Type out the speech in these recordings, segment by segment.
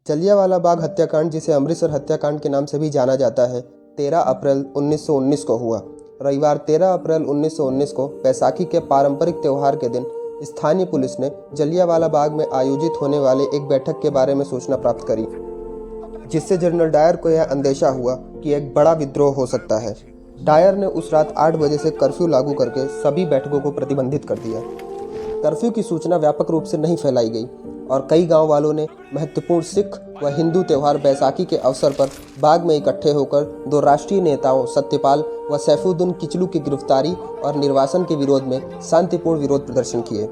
जलियांवाला बाग हत्याकांड, जिसे अमृतसर हत्याकांड के नाम से भी जाना जाता है, 13 अप्रैल 1919 को हुआ। रविवार 13 अप्रैल 1919 को बैसाखी के पारंपरिक त्यौहार के दिन स्थानीय पुलिस ने जलियांवाला बाग में आयोजित होने वाले एक बैठक के बारे में सूचना प्राप्त करी, जिससे जनरल डायर को यह अंदेशा हुआ कि एक बड़ा विद्रोह हो सकता है। डायर ने उस रात 8 बजे से कर्फ्यू लागू करके सभी बैठकों को प्रतिबंधित कर दिया। कर्फ्यू की सूचना व्यापक रूप से नहीं फैलाई गई और कई गांव वालों ने महत्वपूर्ण सिख व हिंदू त्यौहार बैसाखी के अवसर पर बाग में इकट्ठे होकर दो राष्ट्रीय नेताओं सत्यपाल व सैफुद्दीन किचलू की गिरफ्तारी और निर्वासन के विरोध में शांतिपूर्ण विरोध प्रदर्शन किए।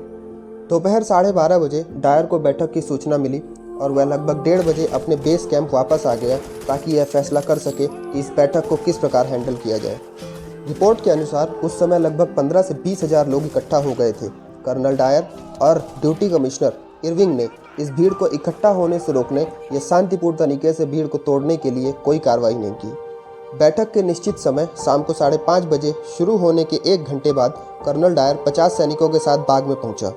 दोपहर 12:30 बजे डायर को बैठक की सूचना मिली और वह लगभग 1:30 बजे अपने बेस कैंप वापस आ गया ताकि यह फैसला कर सके कि इस बैठक को किस प्रकार हैंडल किया जाए। रिपोर्ट के अनुसार उस समय लगभग 15 से 20 हज़ार लोग इकट्ठा हो गए थे। कर्नल डायर और ड्यूटी कमिश्नर इरविंग ने इस भीड़ को इकट्ठा होने से रोकने या शांतिपूर्ण तरीके से भीड़ को तोड़ने के लिए कोई कार्रवाई नहीं की। बैठक के निश्चित समय शाम को 5:30 बजे शुरू होने के 1 घंटे बाद कर्नल डायर 50 सैनिकों के साथ बाग में पहुंचा।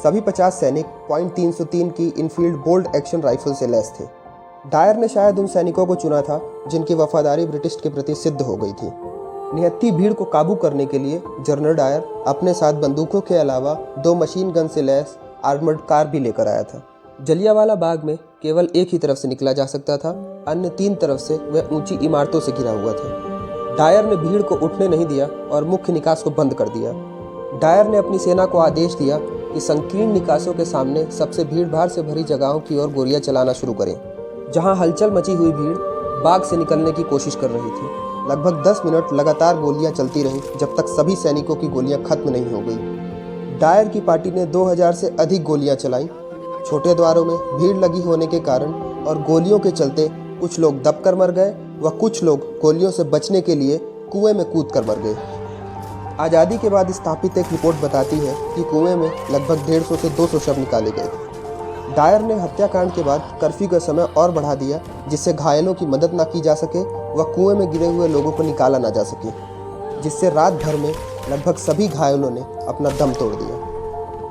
सभी 50 सैनिक .303 की इनफील्ड बोल्ट एक्शन राइफल से लैस थे। डायर ने शायद उन सैनिकों को चुना था जिनकी वफादारी ब्रिटिश के प्रति सिद्ध हो गई थी। निहत्थी भीड़ को काबू करने के लिए जनरल डायर अपने साथ बंदूकों के अलावा 2 मशीन गन से लैस आर्मर्ड कार भी लेकर आया था। जलियांवाला बाग में केवल एक ही तरफ से निकला जा सकता था, अन्य 3 तरफ से वह ऊंची इमारतों से घिरा हुआ था। डायर ने भीड़ को उठने नहीं दिया और मुख्य निकास को बंद कर दिया। डायर ने अपनी सेना को आदेश दिया कि संकीर्ण निकासों के सामने सबसे भीड़-भाड़ से भरी जगहों की ओर गोलियां चलाना शुरू करें। जहां हलचल मची हुई भीड़ बाग से निकलने की कोशिश कर रही थी। लगभग 10 मिनट लगातार गोलियां चलती रहीं जब तक सभी सैनिकों की गोलियां खत्म नहीं हो गई। डायर की पार्टी ने 2000 से अधिक गोलियां चलाईं। छोटे द्वारों में भीड़ लगी होने के कारण और गोलियों के चलते कुछ लोग दबकर मर गए व कुछ लोग गोलियों से बचने के लिए कुएं में कूद कर मर गए। आज़ादी के बाद स्थापित एक रिपोर्ट बताती है कि कुएं में लगभग 150 से 200 शव निकाले गए थे। डायर ने हत्याकांड के बाद कर्फ्यू का समय और बढ़ा दिया, जिससे घायलों की मदद न की जा सके व कुएं में गिरे हुए लोगों को निकाला न जा सके, जिससे रात भर में लगभग सभी घायलों ने अपना दम तोड़ दिया।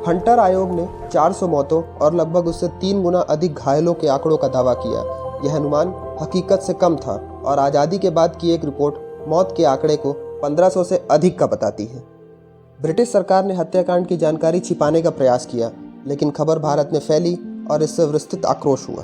हंटर आयोग ने 400 मौतों और लगभग उससे 3 गुना अधिक घायलों के आंकड़ों का दावा किया। यह अनुमान हकीकत से कम था और आज़ादी के बाद की एक रिपोर्ट मौत के आंकड़े को 1500 से अधिक का बताती है। ब्रिटिश सरकार ने हत्याकांड की जानकारी छिपाने का प्रयास किया, लेकिन खबर भारत में फैली और इससे विस्तृत आक्रोश हुआ।